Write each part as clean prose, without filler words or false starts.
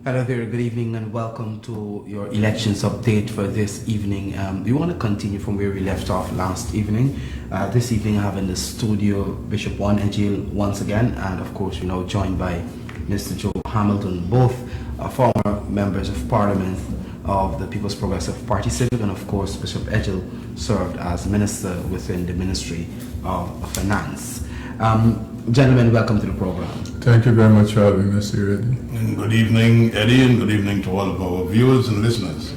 Hello there, good evening and welcome to your elections update for this evening. We want to continue from where we left off last evening. This evening I have in the studio Bishop Juan Edghill once again, and of course we're now joined by Mr. Joe Hamilton, both former members of Parliament of the People's Progressive Party Civic, and of course Bishop Edghill served as Minister within the Ministry of Finance. Gentlemen, welcome to the program. Thank you very much for having us here, Eddie. And good evening, Eddie, and good evening to all of our viewers and listeners.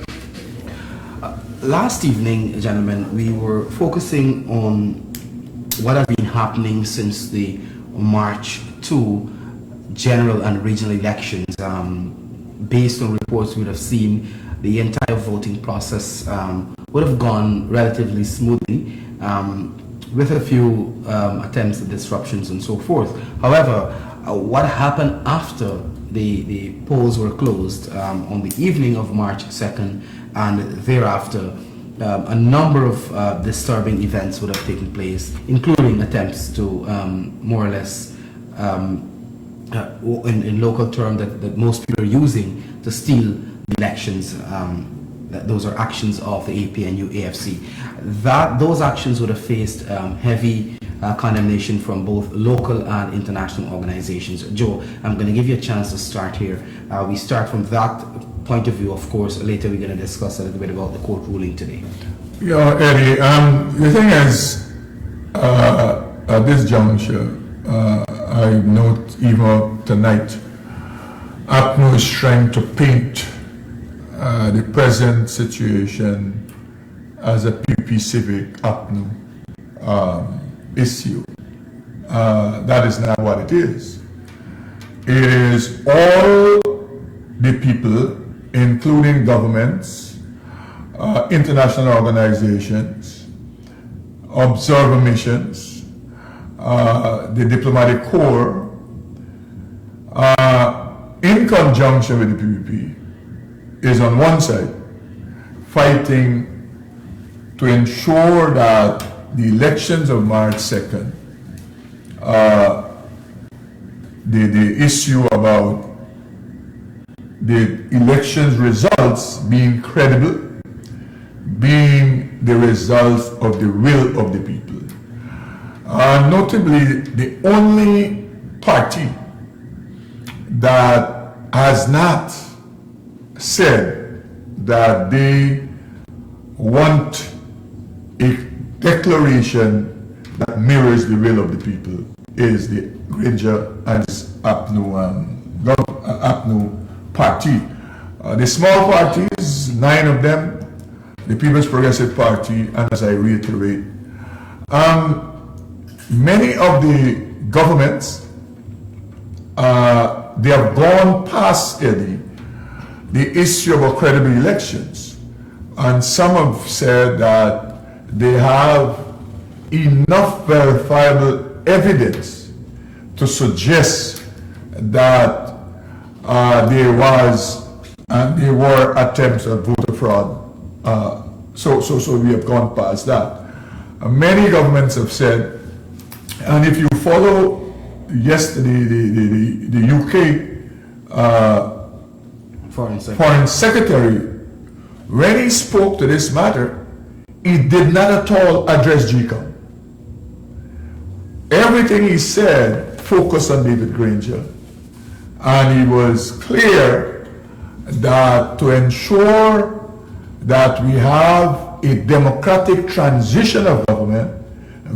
Last evening, gentlemen, we were focusing on what has been happening since the March 2 general and regional elections. Based on reports we would have seen, the entire voting process would have gone relatively smoothly, with a few attempts at disruptions and so forth. However, what happened after the polls were closed on the evening of March 2nd and thereafter, a number of disturbing events would have taken place, including attempts to more or less, in local term that most people are using to steal the elections. Those are actions of the APNU AFC. Those actions would have faced heavy condemnation from both local and international organizations. Joe, I'm going to give you a chance to start here. We start from that point of view. Of course, later we're going to discuss a little bit about the court ruling today. Yeah, Eddie, the thing is, at this juncture, I note even tonight, APNU is trying to paint the present situation as a PP Civic APNU issue. That is not what it is. It is all the people, including governments, international organizations, observer missions, the diplomatic corps, in conjunction with the PPP, is on one side fighting to ensure that the elections of March 2nd, the issue about the elections results being credible, being the results of the will of the people. Notably, the only party that has not said that they want a declaration that mirrors the will of the people is the Granger and APNU party. The small parties, 9 of them, the People's Progressive Party, and as I reiterate, many of the governments, they have gone past, Eddie, the issue about credible elections, and some have said that they have enough verifiable evidence to suggest that there was and there were attempts at voter fraud. So we have gone past that. Many governments have said, and if you follow yesterday the UK Foreign Secretary, when he spoke to this matter, he did not at all address GCOM. Everything he said focused on David Granger, and he was clear that to ensure that we have a democratic transition of government,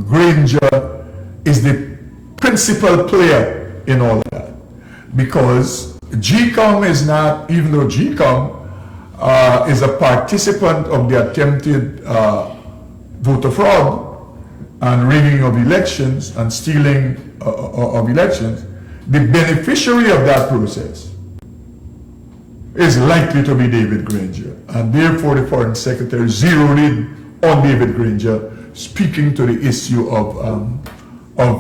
Granger is the principal player in all of that, because GCOM is not, even though GCOM is a participant of the attempted voter fraud and rigging of elections and stealing of elections, the beneficiary of that process is likely to be David Granger, and therefore the Foreign Secretary zeroed in on David Granger, speaking to the issue of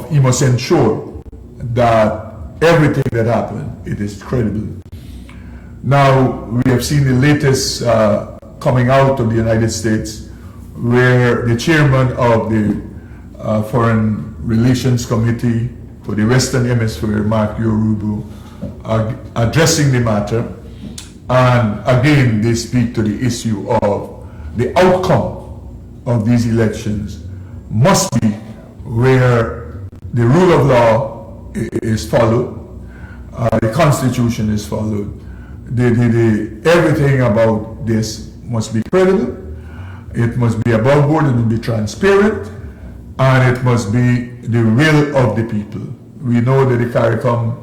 he must ensure that everything that happened, it is credible. Now, we have seen the latest coming out of the United States, where the chairman of the Foreign Relations Committee for the Western Hemisphere, Mark Yorubu, are addressing the matter And again, they speak to the issue of the outcome of these elections must be where the rule of law is followed, the Constitution is followed, everything about this must be credible, it must be above board, it must be transparent, and it must be the will of the people. We know that the CARICOM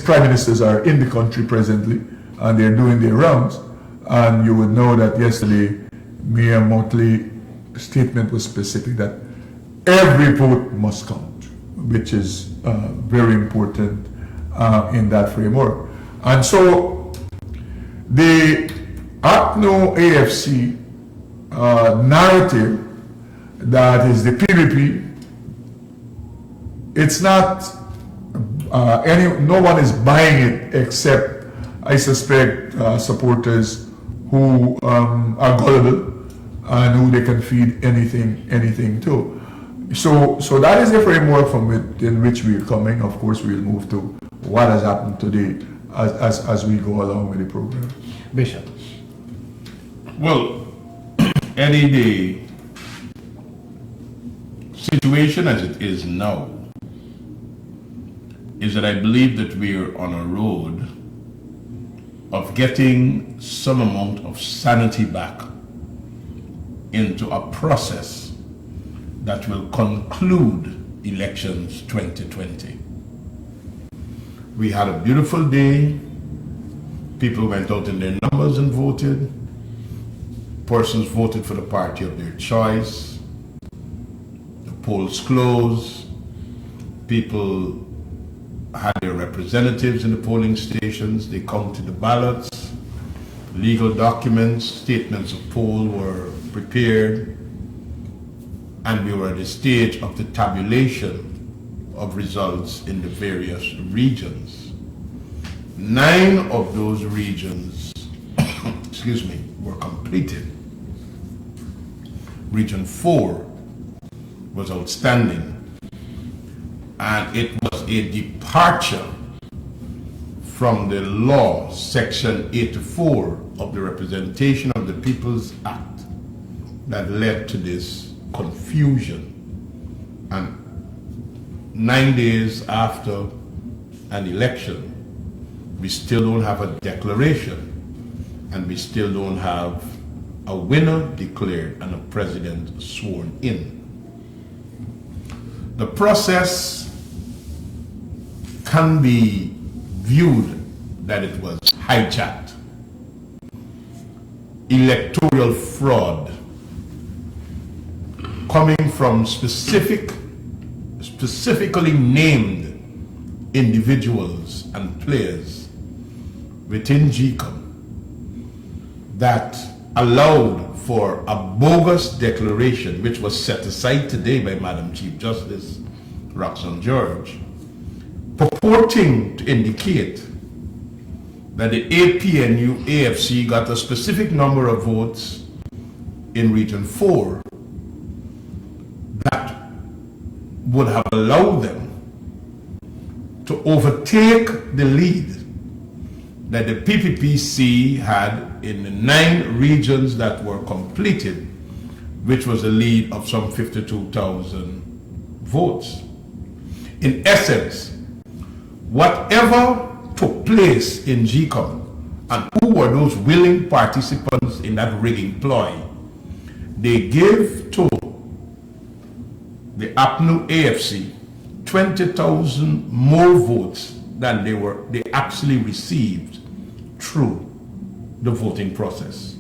prime ministers are in the country presently, and they're doing their rounds, and you would know that yesterday Mayor Motley's statement was specific that every vote must count, which is very important in that framework. And so the APNO AFC narrative that is the PVP, it's not no one is buying it except, I suspect, supporters who are gullible and who they can feed anything to. So that is the framework in which we are coming. Of course, we will move to what has happened today as we go along with the program. Bishop. Well, Eddie, the situation as it is now is that I believe that we're on a road of getting some amount of sanity back into a process that will conclude elections 2020. We had a beautiful day. People went out in their numbers and voted. Persons voted for the party of their choice. The polls closed. People had their representatives in the polling stations. They counted the ballots. Legal documents, statements of poll were prepared. And we were at the stage of the tabulation of results in the various regions. 9 of those regions, excuse me, were completed. Region 4 was outstanding, and it was a departure from the law, section 84 of the Representation of the People's Act, that led to this confusion. And 9 days after an election, we still don't have a declaration, and we still don't have a winner declared and a president sworn in. The process can be viewed that it was hijacked, electoral fraud, coming from specifically named individuals and players within GCOM that allowed for a bogus declaration, which was set aside today by Madam Chief Justice Roxanne George, purporting to indicate that the APNU AFC got a specific number of votes in Region 4 that would have allowed them to overtake the lead that the PPPC had in the 9 regions that were completed, which was a lead of some 52,000 votes. In essence, whatever took place in GCOM and who were those willing participants in that rigging ploy, they gave to the APNU AFC 20,000 more votes than they actually received through the voting process.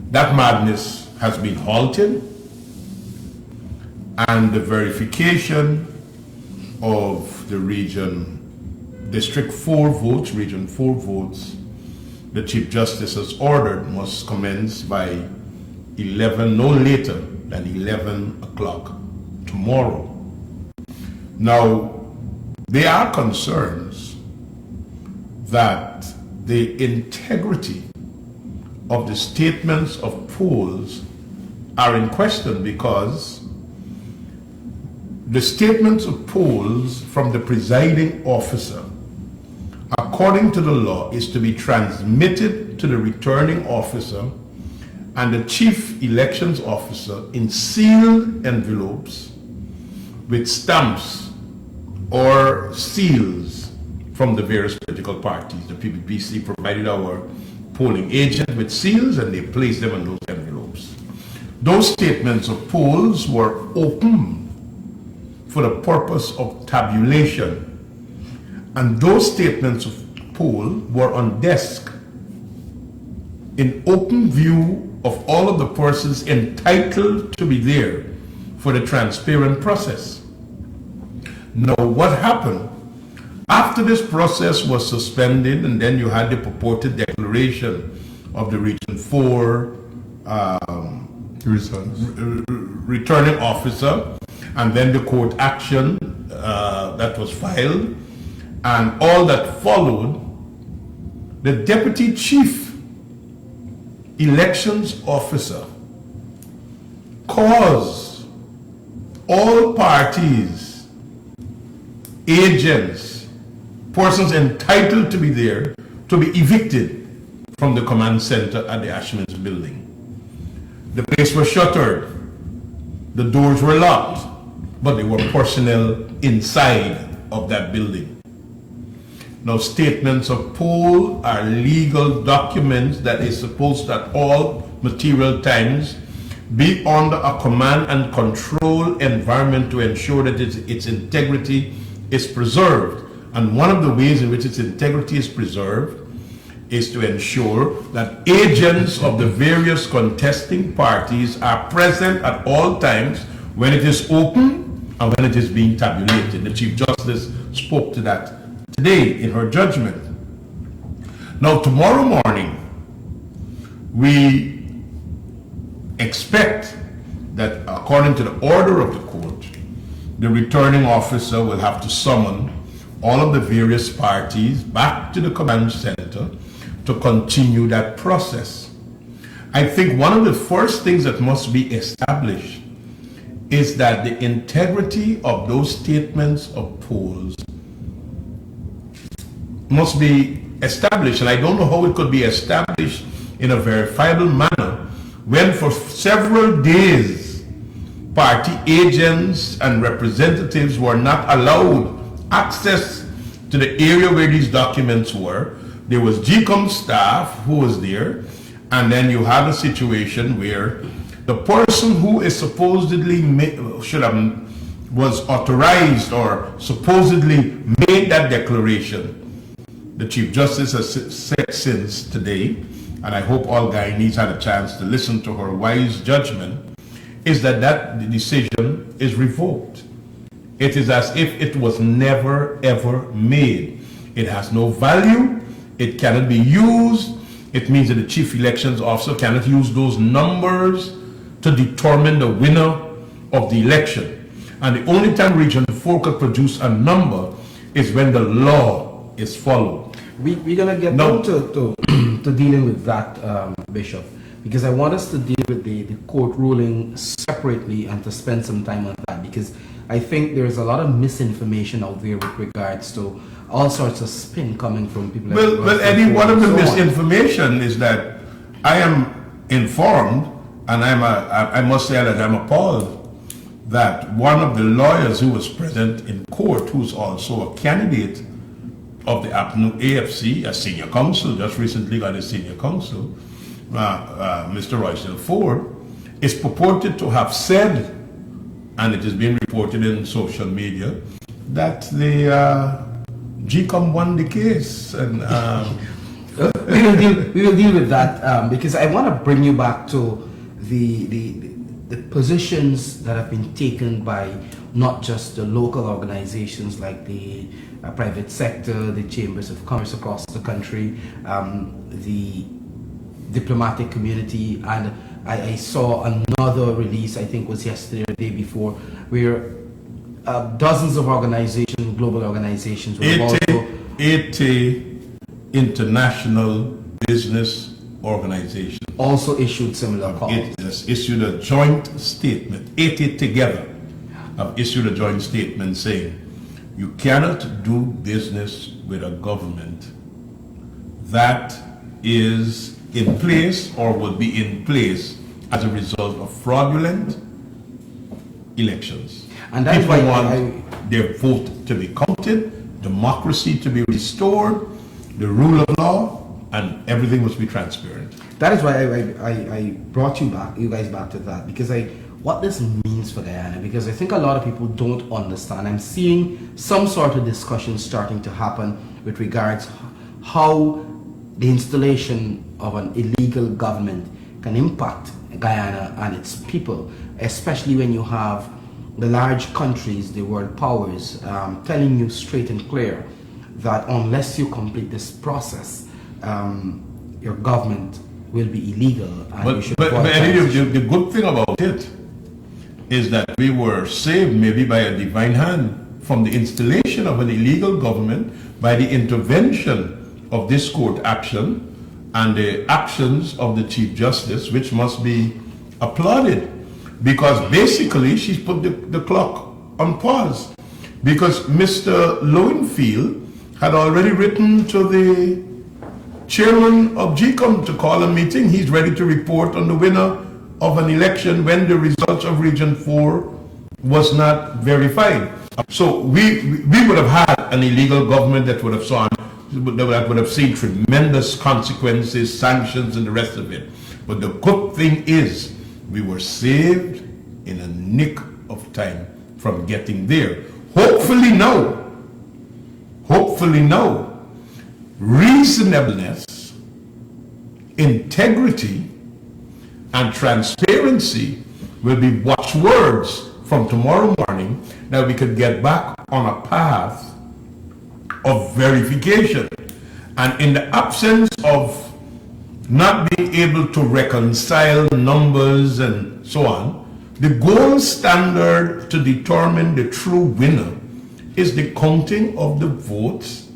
That madness has been halted, and the verification of the District 4 votes, Region 4 votes, the Chief Justice has ordered must commence by 11, no later than 11 o'clock tomorrow. Now, there are concerns that the integrity of the statements of polls are in question, because the statements of polls from the presiding officer according to the law, is to be transmitted to the returning officer and the chief elections officer in sealed envelopes with stamps or seals from the various political parties. The PPPC provided our polling agent with seals and they placed them in those envelopes. Those statements of polls were open for the purpose of tabulation, and those statements of poll were on desk in open view of all of the persons entitled to be there for the transparent process. Now, what happened? After this process was suspended, and then you had the purported declaration of the Region 4 returning officer, and then the court action that was filed, and all that followed, the Deputy Chief Elections Officer caused all parties, agents, persons entitled to be there to be evicted from the command center at the Ashman's building. The place was shuttered, the doors were locked, but there were personnel inside of that building. Now, statements of poll are legal documents that is supposed at all material times be under a command and control environment to ensure that its integrity is preserved. And one of the ways in which its integrity is preserved is to ensure that agents of the various contesting parties are present at all times when it is open and when it is being tabulated. The Chief Justice spoke to that today in her judgment. Now, tomorrow morning, we expect that according to the order of the court, the returning officer will have to summon all of the various parties back to the command center to continue that process. I think one of the first things that must be established is that the integrity of those statements of polls must be established, and I don't know how it could be established in a verifiable manner when for several days party agents and representatives were not allowed access to the area where these documents were. There was GCOM staff who was there, and then you had a situation where the person who is supposedly was authorized or supposedly made that declaration, the Chief Justice has said since today, and I hope all Guyanese had a chance to listen to her wise judgment, is that the decision is revoked. It is as if it was never ever made. It has no value. It cannot be used. It means that the Chief Elections Officer cannot use those numbers to determine the winner of the election. And the only time Region 4 could produce a number is when the law is followed. We're going to get down to dealing with that, Bishop, because I want us to deal with the court ruling separately and to spend some time on that, because I think there's a lot of misinformation out there with regards to all sorts of spin coming from people. Well, Eddie, one of the misinformation is that I am informed, and I must say that I'm appalled that one of the lawyers who was present in court, who's also a candidate of the AFC, a senior counsel, just recently got a senior counsel, Mr. Royston Ford, is purported to have said, and it is being reported in social media, that the GCOM won the case. And we will deal with that because I want to bring you back to the positions that have been taken by not just the local organizations like the private sector, the chambers of commerce across the country, the diplomatic community, and I saw another release, I think was yesterday or the day before, where dozens of organizations, global organizations, were also 80 international business organizations also issued similar calls. It has issued a joint statement. 80 together have issued a joint statement saying you cannot do business with a government that is in place or will be in place as a result of fraudulent elections. And that's People why want their vote to be counted, democracy to be restored, the rule of law, and everything must be transparent. That is why I brought you guys back to that, because what this means for Guyana, because I think a lot of people don't understand. I'm seeing some sort of discussion starting to happen with regards how the installation of an illegal government can impact Guyana and its people, especially when you have the large countries, the world powers, telling you straight and clear that unless you complete this process, your government will be illegal. And But the good thing about it is that we were saved maybe by a divine hand from the installation of an illegal government by the intervention of this court action and the actions of the Chief Justice, which must be applauded, because basically she's put the clock on pause, because Mr. Lowenfield had already written to the chairman of GCOM to call a meeting. He's ready to report on the winner of an election when the results of Region 4 was not verified. So we would have had an illegal government that would have seen tremendous consequences, sanctions, and the rest of it. But the good thing is we were saved in a nick of time from getting there. Hopefully now, reasonableness, integrity, and transparency will be watchwords from tomorrow morning, that we could get back on a path of verification. And in the absence of not being able to reconcile numbers and so on, the gold standard to determine the true winner is the counting of the votes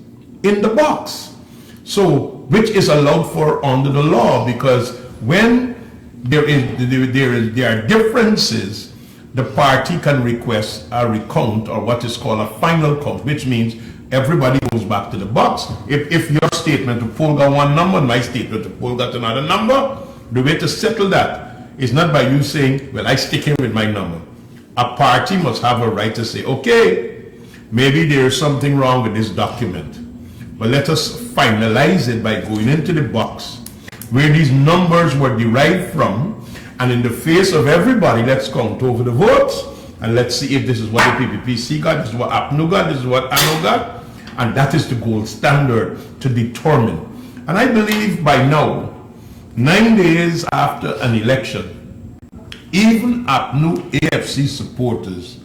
in the box. So, which is allowed for under the law, because when there are differences, the party can request a recount, or what is called a final count, which means everybody goes back to the box. If your statement to poll got one number and my statement to poll got another number, the way to settle that is not by you saying, well, I stick in with my number. A party must have a right to say, okay, maybe there is something wrong with this document, but let us finalize it by going into the box where these numbers were derived from, and in the face of everybody, let's count over the votes, and let's see if this is what the PPPC got, this is what APNU got, this is what ANO got, and that is the gold standard to determine. And I believe by now, 9 days after an election, even APNU AFC supporters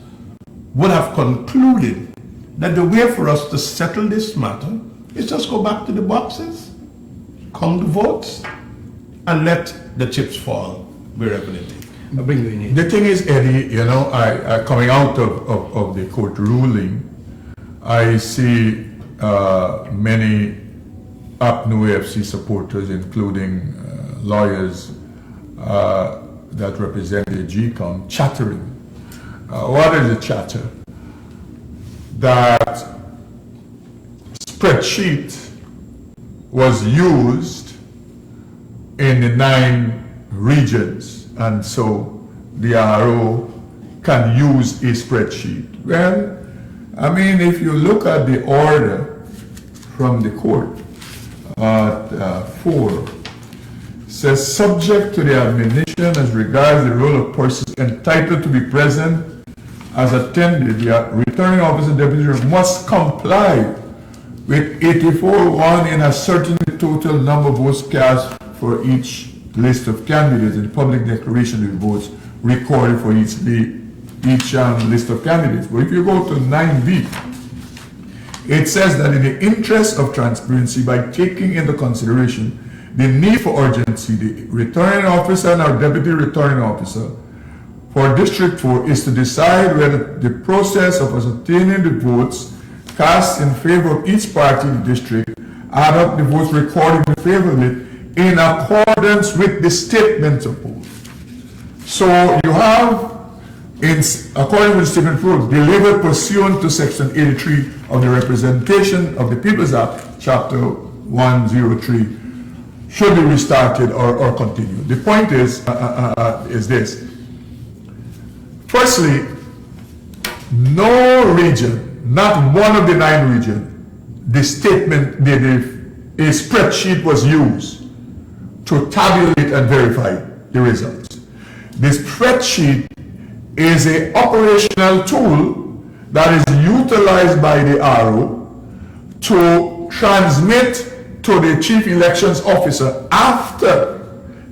would have concluded that the way for us to settle this matter is just go back to the boxes, count the votes, and let the chips fall wherever they may. I'll bring you in here. The thing is, Eddie, you know, I coming out of the court ruling, I see many APNU AFC supporters, including lawyers that represent the GCOM, chattering. What is the chatter? That spreadsheet was used in the 9 regions, and so the RO can use a spreadsheet. Well, I mean, if you look at the order from the court, 4 says, subject to the admonition as regards the role of persons entitled to be present as attended, the returning officer and deputy must comply with 84(1) in ascertaining the total number of votes cast for each list of candidates in the public declaration of votes recorded for each list of candidates. But if you go to 9B, it says that in the interest of transparency, by taking into consideration the need for urgency, the returning officer and our deputy returning officer for District 4 is to decide whether the process of ascertaining the votes cast in favor of each party in the district add up the votes recorded in favor of it in accordance with the statements of vote. So you have, according to the statement of vote, delivered pursuant to Section 83 of the Representation of the People's Act, Chapter 103 should be restarted or continued. The point is this. Firstly, no region, not one of the 9 regions, the statement, a spreadsheet was used to tabulate and verify the results. This spreadsheet is an operational tool that is utilized by the RO to transmit to the Chief Elections Officer after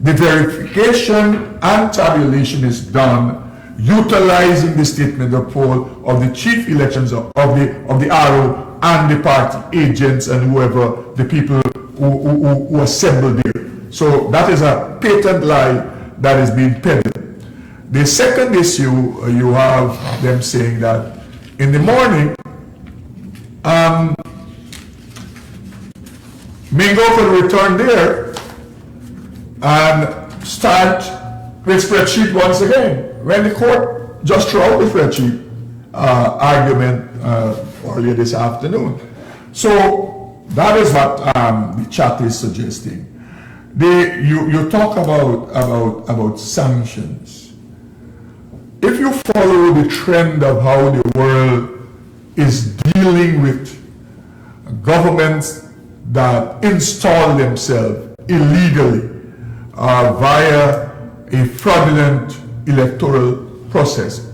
the verification and tabulation is done, utilizing the statement of poll of the Chief Elections of the RO and the party agents and whoever, the people who assembled there. So that is a patent lie that is being peddled. The second issue, you have them saying that in the morning, Mingo could return there and start the spreadsheet once again. When the court just threw out the spreadsheet argument earlier this afternoon. So that is what the chat is suggesting. You talk about sanctions. If you follow the trend of how the world is dealing with governments that install themselves illegally via a fraudulent electoral process.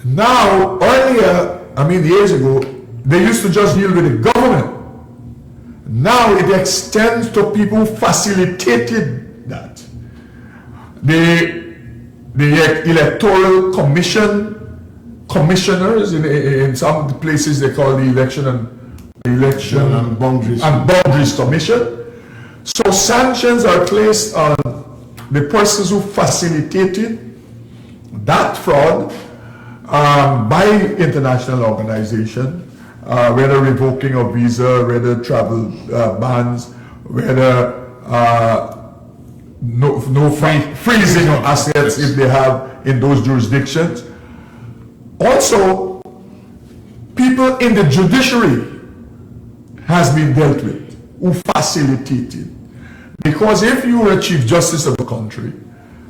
Now, earlier, years ago, they used to just deal with the government. Now it extends to people who facilitated that. The electoral commissioners in some places they call the election and boundaries commission. So sanctions are placed on the persons who facilitated that fraud by international organization, whether revoking of visa, whether travel bans, whether no freezing of assets if they have in those jurisdictions. Also, people in the judiciary has been dealt with, who facilitated. Because if you were Chief Justice of the country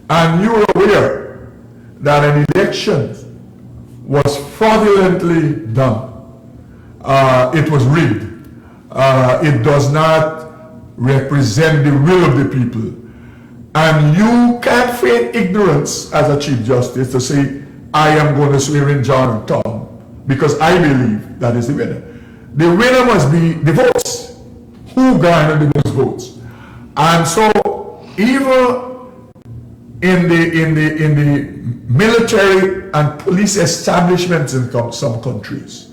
and you were aware that an election was fraudulently done, it was rigged, it does not represent the will of the people, and you can't feign ignorance as a Chief Justice to say, I am going to swear in John and Tom because I believe that is the winner. The winner must be the votes. Who garnered the most votes? And so, even in the military and police establishments in some countries,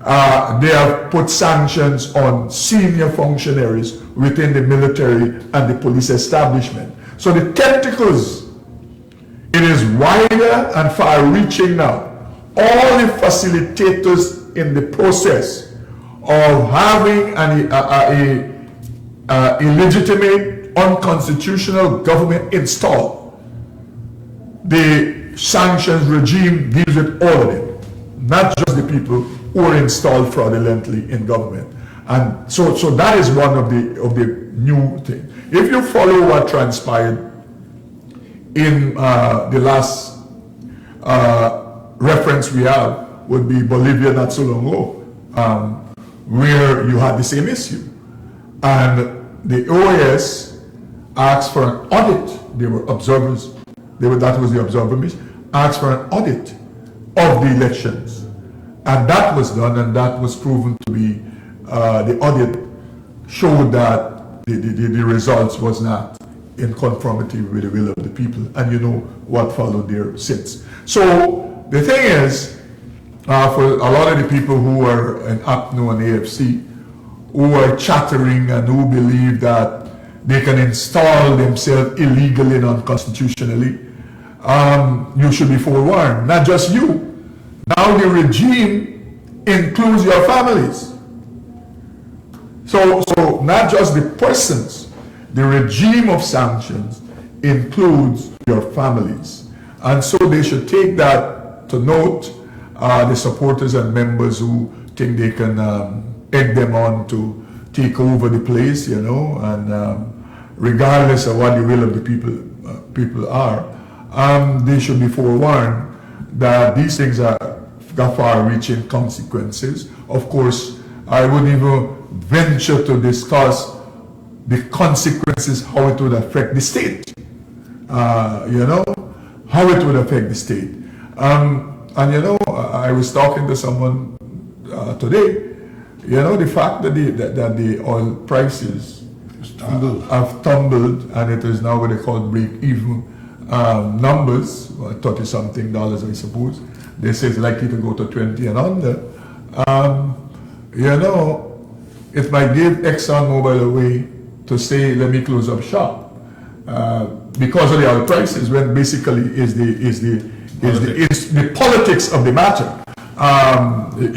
they have put sanctions on senior functionaries within the military and the police establishment. So the tentacles, it is wider and far-reaching now. All the facilitators in the process of having a illegitimate, unconstitutional government installed, the sanctions regime deals with all of them, not just the people who are installed fraudulently in government. And so that is one of the new things. If you follow what transpired in the last reference we have would be Bolivia not so long ago, where you had the same issue. And the OAS asked for an audit. They were observers. That was the observer mission. Asked for an audit of the elections. And that was done, and that was proven to be, the audit showed that the results was not in conformity with the will of the people. And you know what followed there since. So the thing is, for a lot of the people who are in APNO and AFC, who are chattering and who believe that they can install themselves illegally and unconstitutionally, you should be forewarned. Not just you. Now the regime includes your families. So not just the persons, the regime of sanctions includes your families. And so they should take that to note, the supporters and members who think they can egg them on to take over the place, you know, and regardless of what the will of the people are, they should be forewarned that these things are got far-reaching consequences. Of course, I wouldn't even venture to discuss the consequences, how it would affect the state. You know, how it would affect the state. And you know, I was talking to someone today. You know, the fact that the oil prices have tumbled, and it is now what they call break-even numbers, $30-something, I suppose. They say it's likely to go to 20 and under. You know, it might give ExxonMobil a way to say, let me close up shop. Because of the oil prices, when basically is the politics of the matter.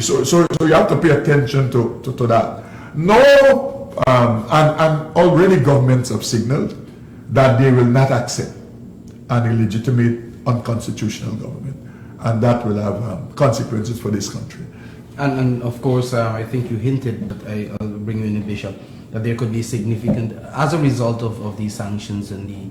So you have to pay attention to that. No, and already governments have signaled that they will not accept an illegitimate, unconstitutional government, and that will have consequences for this country. And of course, I think you hinted, but I'll bring you in, Bishop, that there could be significant, as a result of these sanctions and the,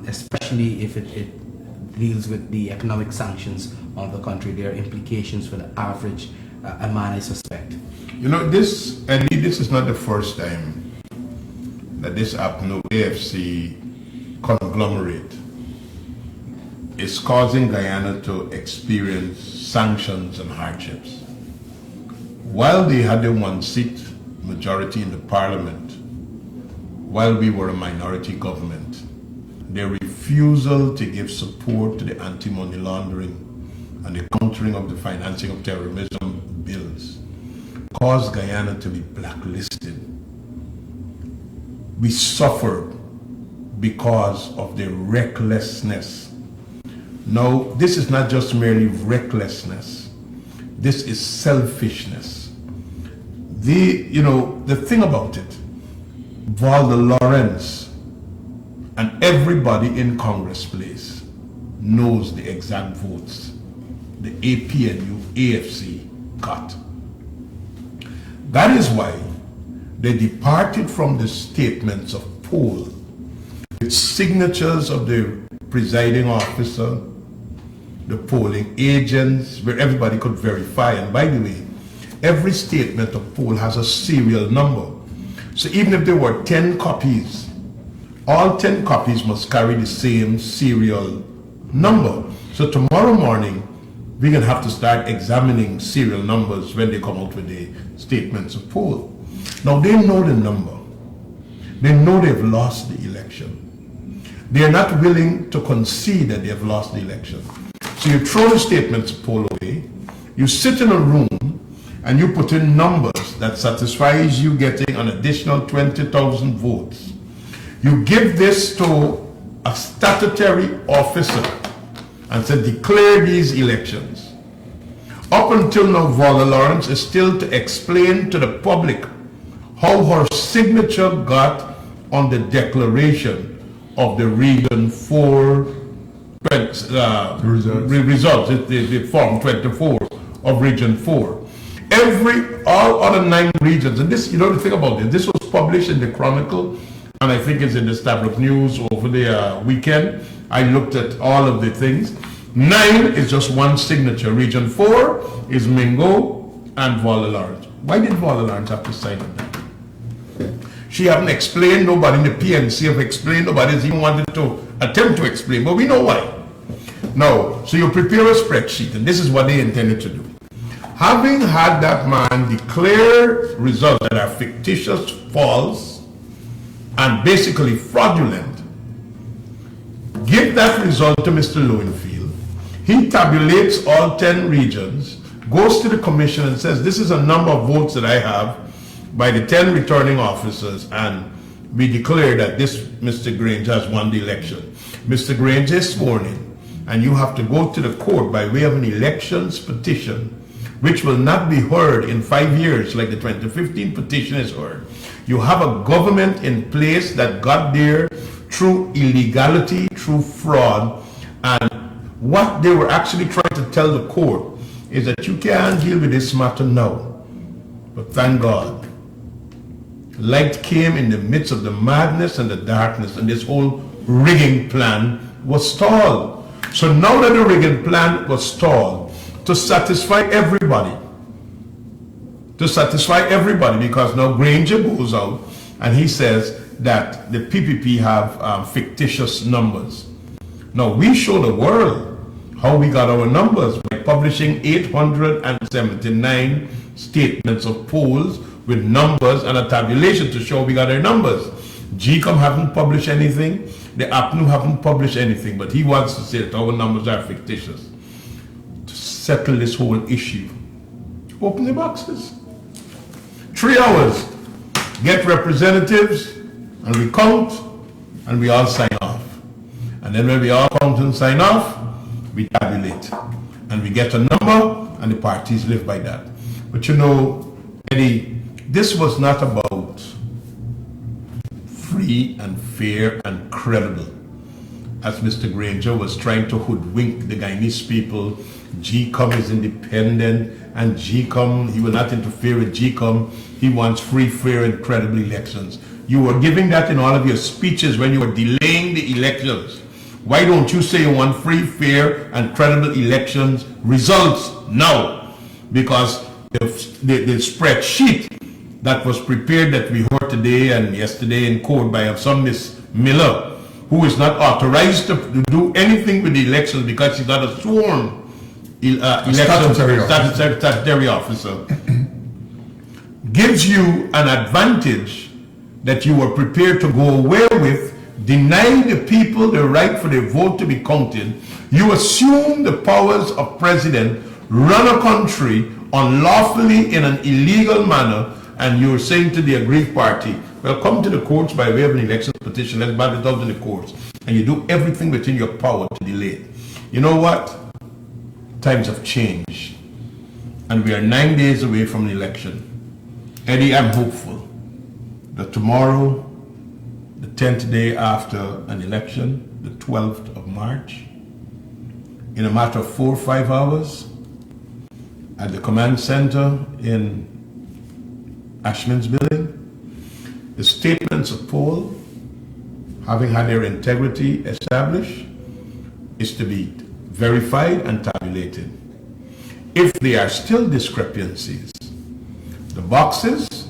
especially if it deals with the economic sanctions on the country, there are implications for the average man, I suspect. You know, this is not the first time that this APNO AFC conglomerate is causing Guyana to experience sanctions and hardships. While they had a one-seat majority in the parliament, while we were a minority government, their refusal to give support to the anti-money laundering and the countering of the financing of terrorism bills caused Guyana to be blacklisted. We suffered because of their recklessness. Now, this is not just merely recklessness. This is selfishness. The thing about it, Valda Lawrence and everybody in Congress Place knows the exact votes the APNU AFC got. That is why they departed from the statements of poll with signatures of the presiding officer, the polling agents, where everybody could verify. And by the way, every statement of poll has a serial number. So even if there were 10 copies, all 10 copies must carry the same serial number. So tomorrow morning, we're going to have to start examining serial numbers when they come out with the statements of poll. Now, they know the number. They know they've lost the election. They are not willing to concede that they have lost the election. So you throw the statements of poll away, you sit in a room, and you put in numbers that satisfies you getting an additional 20,000 votes. You give this to a statutory officer and say, declare these elections. Up until now, Valda Lawrence is still to explain to the public how her signature got on the declaration of the Region 4 results, the Form 24 of Region 4. All other 9 regions, and this, you know the thing about this was published in the Chronicle, and I think it's in the Stabroek News over the weekend. I looked at all of the things. 9 is just one signature. Region 4 is Mingo and Valda Lawrence. Why did Valda Lawrence have to sign on that? She haven't explained, nobody in the PNC have explained, nobody's even wanted to attempt to explain, but we know why. Now, so you prepare a spreadsheet, and this is what they intended to do. Having had that man declare results that are fictitious, false, and basically fraudulent, give that result to Mr. Lowenfield. He tabulates all 10 regions, goes to the commission and says, this is a number of votes that I have by the 10 returning officers, and we declare that this Mr. Granger has won the election. Mr. Granger is sworn in, and you have to go to the court by way of an elections petition, which will not be heard in 5 years like the 2015 petition is heard. You have a government in place that got there through illegality, through fraud, and what they were actually trying to tell the court is that you can't deal with this matter now. But thank God, Light came in the midst of the madness and the darkness, and this whole rigging plan was stalled. So now that the rigging plan was stalled, to satisfy everybody, because now Granger goes out and he says that the PPP have fictitious numbers. Now we show the world how we got our numbers by publishing 879 statements of polls with numbers and a tabulation to show we got our numbers. GCOM haven't published anything, the APNU haven't published anything, but he wants to say that our numbers are fictitious. To settle this whole issue, open the boxes. 3 hours, get representatives, and we count, and we all sign off. And then when we all count and sign off, we tabulate. And we get a number, and the parties live by that. But you know, Eddie, this was not about free and fair and credible. As Mr. Granger was trying to hoodwink the Guyanese people, GCOM is independent, and GCOM, he will not interfere with GCOM. He wants free, fair, and credible elections. You were giving that in all of your speeches when you were delaying the elections. Why don't you say you want free, fair, and credible elections results now? Because the spreadsheet that was prepared that we heard today and yesterday in court by some Miss Miller, who is not authorized to do anything with the elections because she's not a sworn statutory officer, gives you an advantage that you were prepared to go away with, denying the people the right for their vote to be counted. You assume the powers of president, run a country unlawfully in an illegal manner, and you're saying to the aggrieved party, well, come to the courts by way of an election petition, let's bat it out in the courts. And you do everything within your power to delay it. You know what? Times have changed. And we are 9 days away from the election. Eddie, I'm hopeful that tomorrow, the 10th day after an election, the 12th of March, in a matter of 4 or 5 hours, at the command center in Ashman's building, the statements of poll, having had their integrity established, is to be verified and tabulated. If there are still discrepancies, the boxes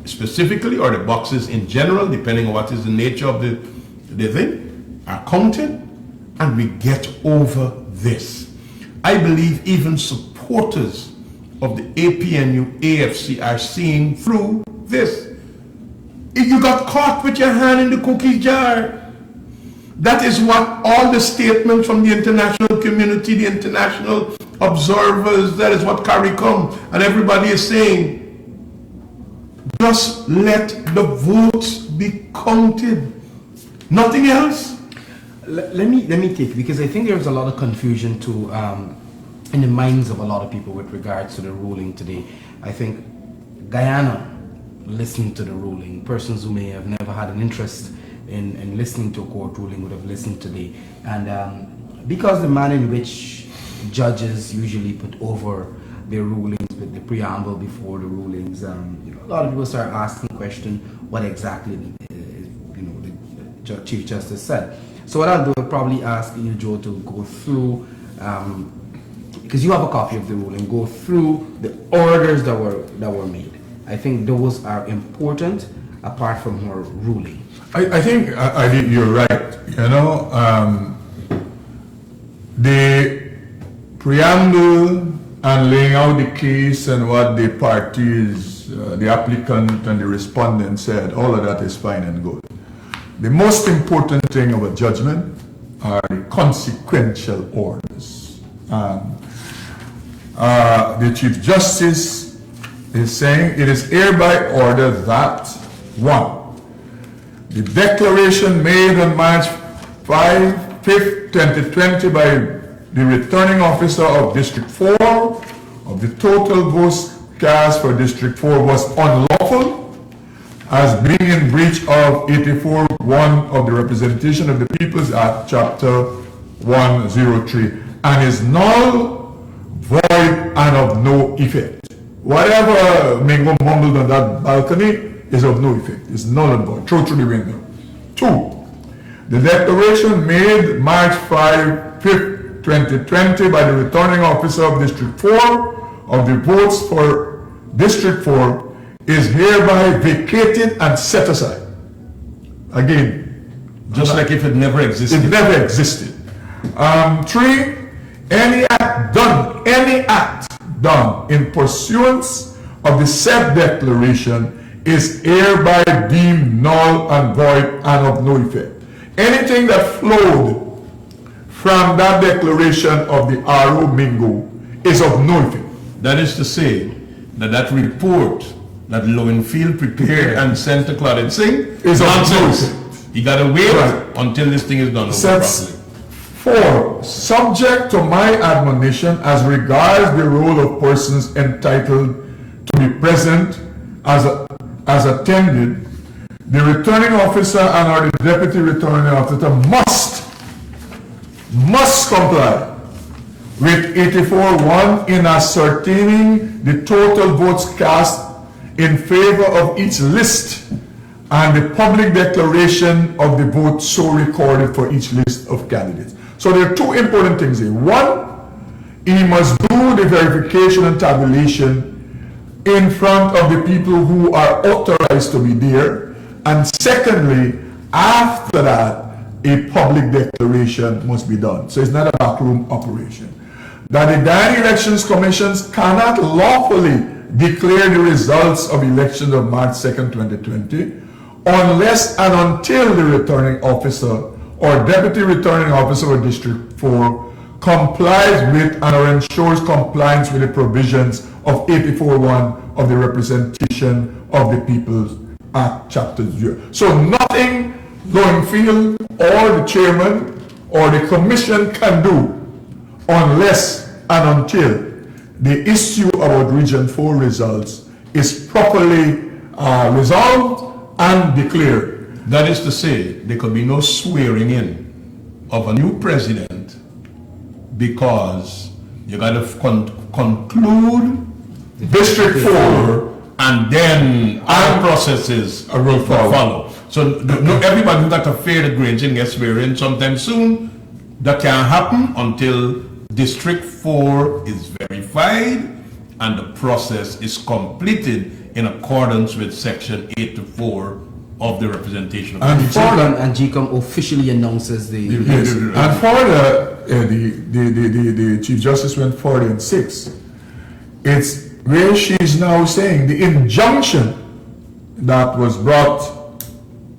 specifically, or the boxes in general, depending on what is the nature of the thing, are counted, and we get over this. I believe even supporters of the APNU, AFC are seeing through this. If you got caught with your hand in the cookie jar, that is what all the statements from the international community, the international observers, that is what CARICOM and everybody is saying. Just let the votes be counted. Nothing else. Let me take, because I think there's a lot of confusion too in the minds of a lot of people with regards to the ruling today. I think Guyana listened to the ruling. Persons who may have never had an interest in listening to a court ruling would have listened today. And because the manner in which judges usually put over their rulings with the preamble before the rulings, a lot of people start asking questions what exactly the Chief Justice said. So what I'll do, I'll probably ask you, Joe, to go through, because you have a copy of the ruling, go through the orders that were made. I think those are important apart from her ruling. I think you're right. The preamble and laying out the case and what the parties, the applicant and the respondent said, all of that is fine and good. The most important thing of a judgment are the consequential orders. The Chief Justice is saying it is hereby ordered that 1. The declaration made on March 5th, 2020 by the returning officer of District 4 of the total votes cast for District 4 was unlawful as being in breach of 84(1) of the Representation of the Peoples Act, Chapter 103, and is null, void, and of no effect. Whatever may go mumbled on that balcony is of no effect. It's null and void. Throw through the window. 2. The declaration made March 5th, 2020 by the returning officer of District 4 of the votes for District 4 is hereby vacated and set aside. Again, just like if it never existed. It never existed. 3. Any act done in pursuance of the said declaration is hereby deemed null and void and of no effect. Anything that flowed from that declaration of the RO Mingo is of no effect. That is to say that that report that Lowenfield prepared and sent to Claudette Singh is of no nonsense. effect. You gotta wait until this thing is done over properly. 4. Subject to my admonition as regards the role of persons entitled to be present as attended, the returning officer and or the deputy returning officer must comply with 84.1 in ascertaining the total votes cast in favor of each list and the public declaration of the vote so recorded for each list of candidates. So there are 2 important things here. 1, he must do the verification and tabulation in front of the people who are authorized to be there. And secondly, after that, a public declaration must be done. So it's not a backroom operation. That the Guyana Elections Commissions cannot lawfully declare the results of elections of March 2nd, 2020, unless and until the returning officer or deputy returning officer of District 4 complies with and or ensures compliance with the provisions of 84.1 of the Representation of the People's Act, Chapter 0. So nothing Lowenfield or the chairman or the commission can do unless and until the issue about Region 4 results is properly resolved and declared. That is to say, there could be no swearing in of a new president because you got to conclude District 4 and then other processes will follow. So no, everybody who got to fear the Grange and get swearing in sometime soon. That can't happen until District 4 is verified and the process is completed in accordance with Section 84 of the Representation of and the People. And GCOM officially announces the... Yes. And for the Chief Justice went 40 and 6. It's where she's now saying the injunction that was brought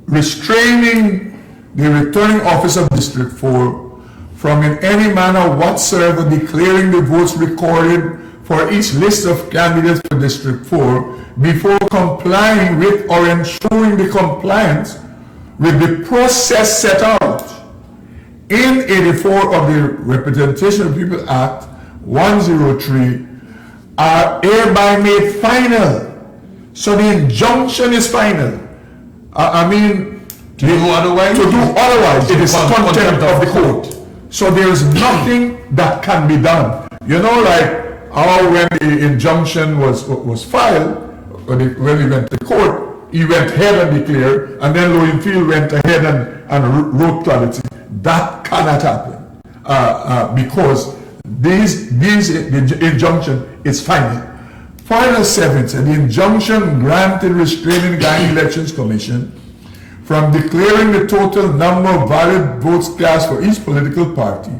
restraining the returning officer of District 4 from in any manner whatsoever declaring the votes recorded for each list of candidates for District 4 before complying with or ensuring the compliance with the process set out in 84 of the Representation of People Act 103 are hereby made final. So the injunction is final. To do otherwise, it is contempt of the court. So there is nothing that can be done. You know, like how when the injunction was filed, when he went to court, he went ahead and declared, and then Lowenfield went ahead and wrote clarity. That cannot happen because the injunction is final. Final 7 said the injunction granted restraining the Guyana Elections Commission from declaring the total number of valid votes cast for each political party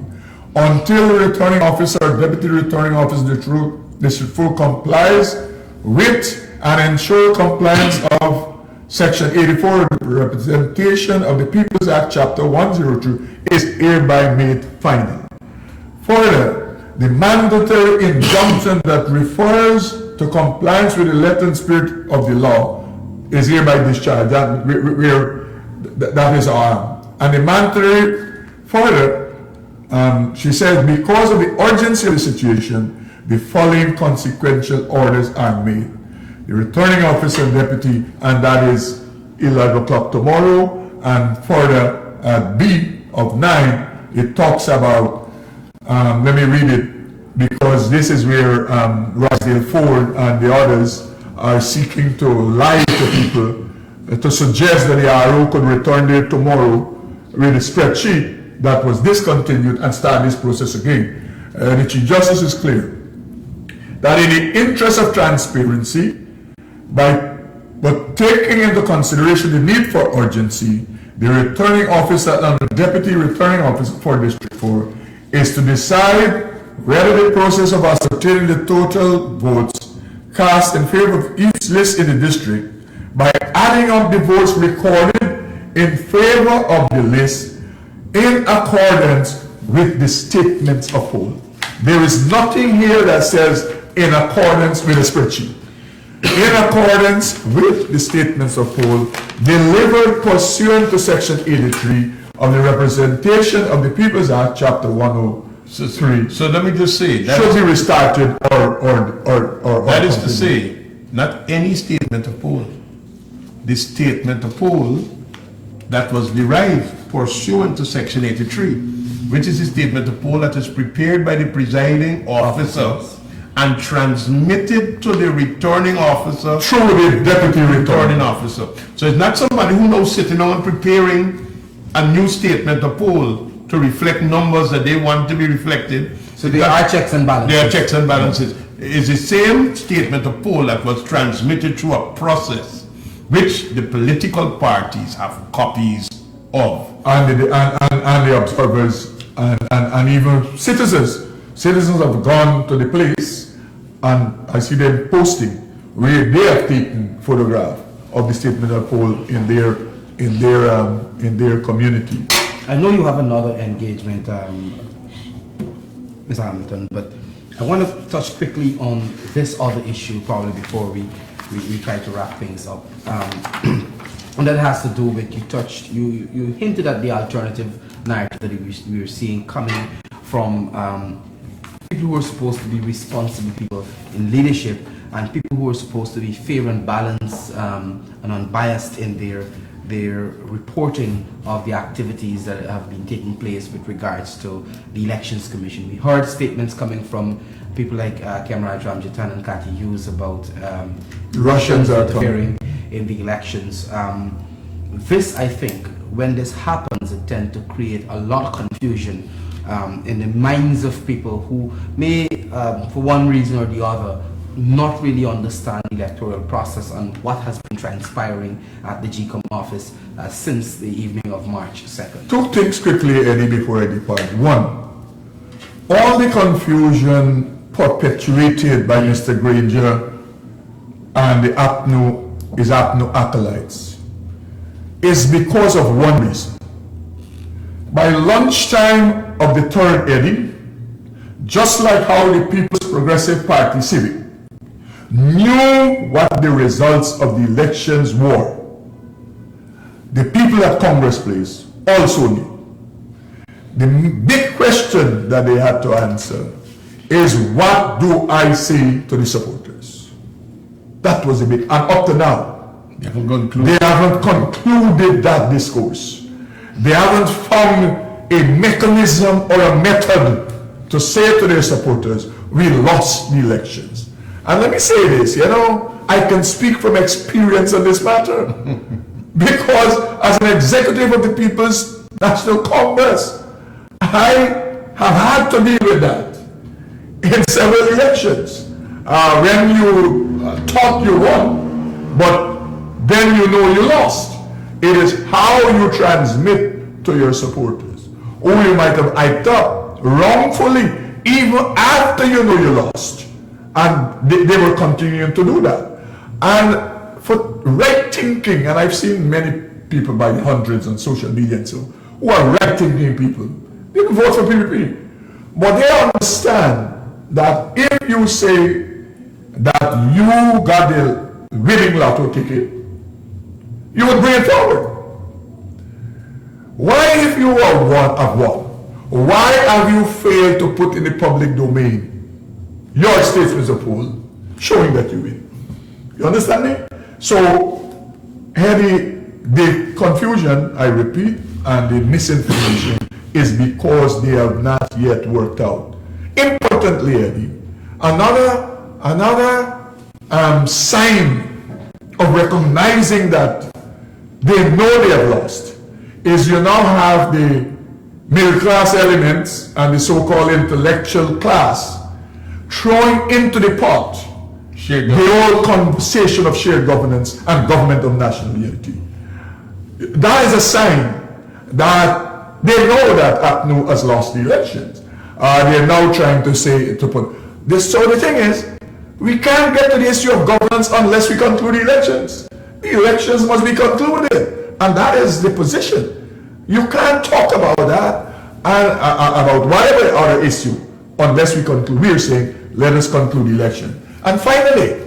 until the returning officer or deputy returning officer of District 4 complies with and ensure compliance of Section 84 of the Representation of the People's Act, Chapter 102 is hereby made final. Further, the mandatory injunction that refers to compliance with the letter and spirit of the law is hereby discharged. That is our. And the mandatory, further, she says, because of the urgency of the situation, the following consequential orders are made. The returning officer and deputy, and that is 11 o'clock tomorrow, and further at B of 9, it talks about, let me read it, because this is where Rosdale Ford and the others are seeking to lie to people, to suggest that the RO could return there tomorrow with a spreadsheet that was discontinued and start this process again. The Chief Justice is clear that in the interest of transparency, but taking into consideration the need for urgency, the returning officer and the deputy returning officer for District 4 is to decide whether the process of ascertaining the total votes cast in favor of each list in the district by adding up the votes recorded in favor of the list in accordance with the statements of poll. There is nothing here that says in accordance with a spreadsheet. In accordance with the statements of poll delivered pursuant to Section 83 of the Representation of the People's Act, Chapter 103. So let me just say that should be restarted or that is to say, not any statement of poll. The statement of poll that was derived pursuant to Section 83, which is a statement of poll that is prepared by the presiding officer and transmitted to the returning officer through the deputy returning officer. So it's not somebody who knows sitting on preparing a new statement of poll to reflect numbers that they want to be reflected. So there are checks and balances. There are checks and balances. It's the same statement of poll that was transmitted through a process which the political parties have copies of. And the observers and even citizens. Citizens have gone to the place and I see them posting where they have taken photograph of the statement of poll in their community. I know you have another engagement, Ms. Hamilton, but I want to touch quickly on this other issue probably before we try to wrap things up. And that has to do with, you hinted at the alternative narrative that we were seeing coming from people who are supposed to be responsible people in leadership and people who are supposed to be fair and balanced and unbiased in their reporting of the activities that have been taking place with regards to the Elections Commission. We heard statements coming from people like Kemraj Ramjitan and Cathy Hughes about Russians interfering in the elections. This, I think, when this happens, it tends to create a lot of confusion in the minds of people who may, for one reason or the other, not really understand the electoral process and what has been transpiring at the GCOM office since the evening of March 2nd. Two things quickly, Eddie, before I depart. One, all the confusion perpetuated by Mr. Granger and the APNU acolytes is because of one reason. By lunchtime of the 3rd, Eddie, just like how the People's Progressive Party Civic knew what the results of the elections were, the people at Congress Place also knew. The big question that they had to answer is, what do I say to the supporters? That was the big, and up to now, they haven't concluded that discourse. They haven't found a mechanism or a method to say to their supporters, we lost the elections. And let me say this, I can speak from experience on this matter. Because as an executive of the People's National Congress, I have had to deal with that in several elections. When you thought you won, but then you know you lost. It is how you transmit to your supporters, or you might have hyped up wrongfully even after you know you lost. And they were continuing to do that. And for right thinking, and I've seen many people by the hundreds on social media and so, who are right thinking people, they can vote for PPP. But they understand that if you say that you got the winning lotto ticket, you would bring it forward. Why, if you are one, why have you failed to put in the public domain your statements of poll showing that you win? You understand me? So, Eddie, the confusion, I repeat, and the misinformation is because they have not yet worked out. Importantly, Eddie, another sign of recognizing that they know they have lost is you now have the middle class elements and the so-called intellectual class throwing into the pot the whole conversation of shared governance and government of national unity. That is a sign that they know that APNU has lost the elections. They're now trying to say, to put this. So the thing is, we can't get to the issue of governance unless we conclude the elections. The elections must be concluded, and that is the position. You can't talk about that and about whatever other issue unless we conclude. We're saying, let us conclude the election. And finally,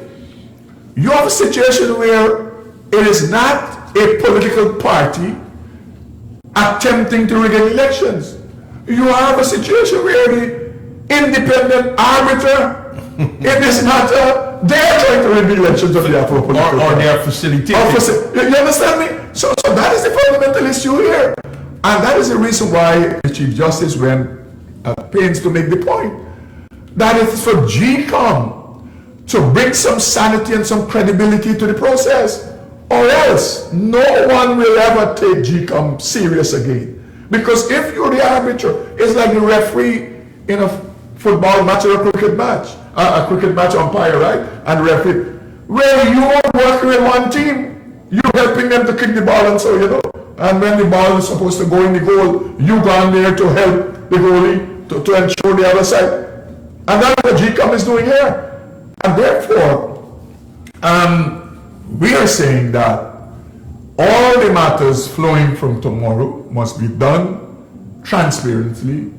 you have a situation where it is not a political party attempting to rig elections. You have a situation where the independent arbiter in this matter, they're trying to rig the elections of the Afro-political or they are facilitating. You understand me? So that is the fundamental issue here. And that is the reason why the Chief Justice went at pains to make the point that it is for GCOM to bring some sanity and some credibility to the process, or else no one will ever take GCOM serious again. Because if you're the arbiter, it's like the referee in a football match or a cricket match umpire, right? And referee, where you are working with one team, you're helping them to kick the ball and so, you know. And when the ball is supposed to go in the goal, you gone there to help the goalie to ensure the other side. And that's what GCOM is doing here. And therefore, we are saying that all the matters flowing from tomorrow must be done transparently,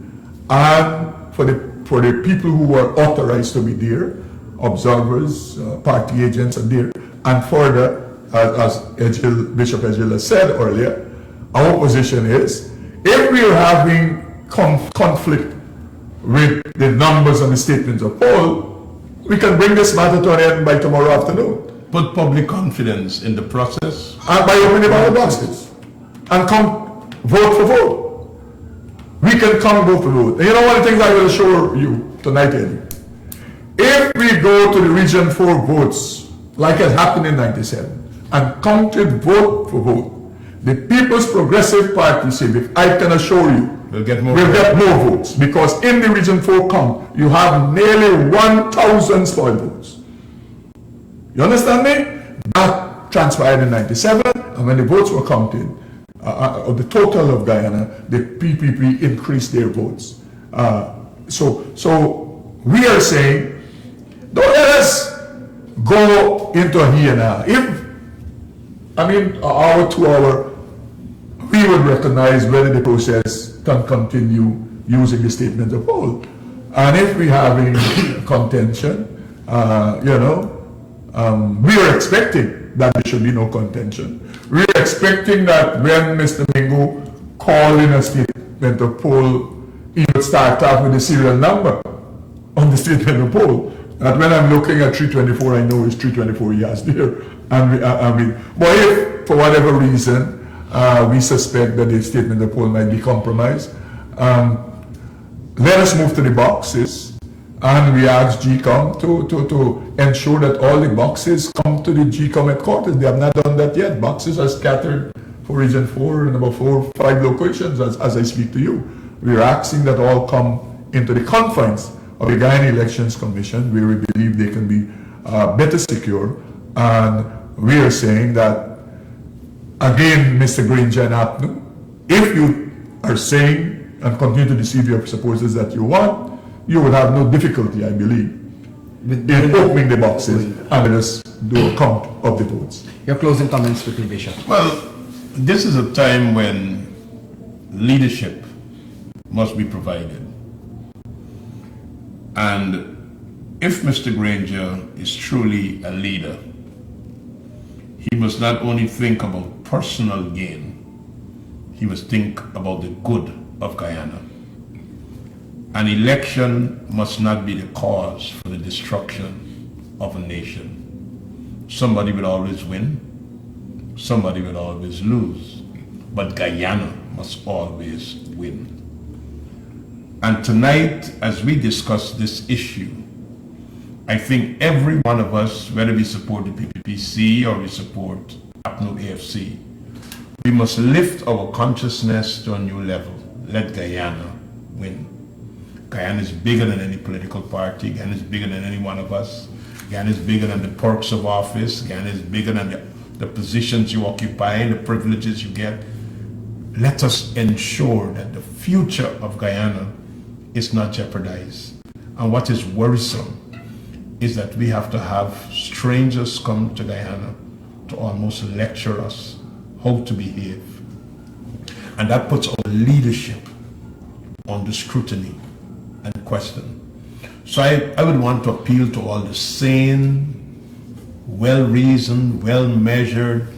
and for the people who are authorized to be there, observers, party agents are there, and further, as Bishop Edghill has said earlier, our position is, if we are having conflict with the numbers and the statements of poll, we can bring this matter to an end by tomorrow afternoon. Put public confidence in the process. And by opening the ballot boxes. And come vote for vote. We can come vote for vote. And you know one of the things I will show you tonight, Eddie? If we go to the Region 4 votes, like it happened in 97, and counted vote for vote, the People's Progressive Party said, if I can assure you, we'll get more votes. Because in the Region 4 count, you have nearly 1,000 spoiled votes. You understand me? That transpired in 97, and when the votes were counted, of the total of Guyana, the PPP increased their votes. So we are saying, don't let us go into a here now. If, hour to hour, we would recognize whether the process can continue using the statement of poll. And if we're having contention, we are expecting that there should be no contention. We are expecting that when Mr. Mingo called in a statement of poll, he would start off with the serial number on the statement of poll. That when I'm looking at 324, I know it's 324 he has there. But if for whatever reason we suspect that the statement of poll might be compromised, let us move to the boxes, and we ask GCOM to ensure that all the boxes come to the GCOM headquarters. They have not done that yet. Boxes are scattered for Region 4 in about 4 or 5 locations as I speak to you. We are asking that all come into the confines of the Guyana Elections Commission, where we believe they can be better secure. And we are saying that, again, Mr. Granger and APNU, if you are saying and continue to deceive your supporters that you want, you would have no difficulty, I believe, in opening the boxes and let us do a count of the votes. Your closing comments quickly, Bishop. Well, this is a time when leadership must be provided. And if Mr. Granger is truly a leader, he must not only think about personal gain, he must think about the good of Guyana. An election must not be the cause for the destruction of a nation. Somebody will always win, somebody will always lose, but Guyana must always win. And tonight, as we discuss this issue, I think every one of us, whether we support the PPPC or we support APNU AFC, we must lift our consciousness to a new level. Let Guyana win. Guyana is bigger than any political party. Guyana is bigger than any one of us. Guyana is bigger than the perks of office. Guyana is bigger than the positions you occupy, the privileges you get. Let us ensure that the future of Guyana is not jeopardized. And what is worrisome is that we have to have strangers come to Guyana to almost lecture us how to behave. And that puts our leadership under scrutiny and question. So I would want to appeal to all the sane, well-reasoned, well-measured,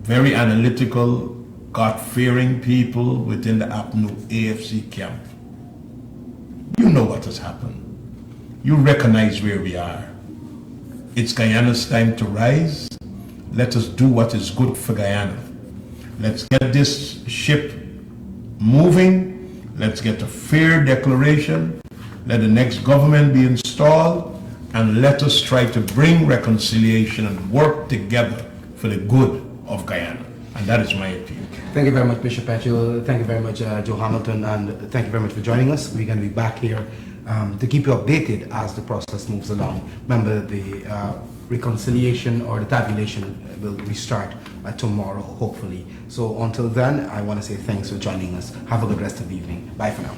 very analytical, God-fearing people within the APNU AFC camp. You know what has happened. You recognize where we are. It's Guyana's time to rise. Let us do what is good for Guyana. Let's get this ship moving. Let's get a fair declaration. Let the next government be installed. And let us try to bring reconciliation and work together for the good of Guyana. And that is my appeal. Thank you very much, Bishop Edghill. Thank you very much, Joe Hamilton, and thank you very much for joining us. We're going to be back here to keep you updated as the process moves along. Remember, the reconciliation or the tabulation will restart tomorrow, hopefully. So until then, I want to say thanks for joining us. Have a good rest of the evening. Bye for now.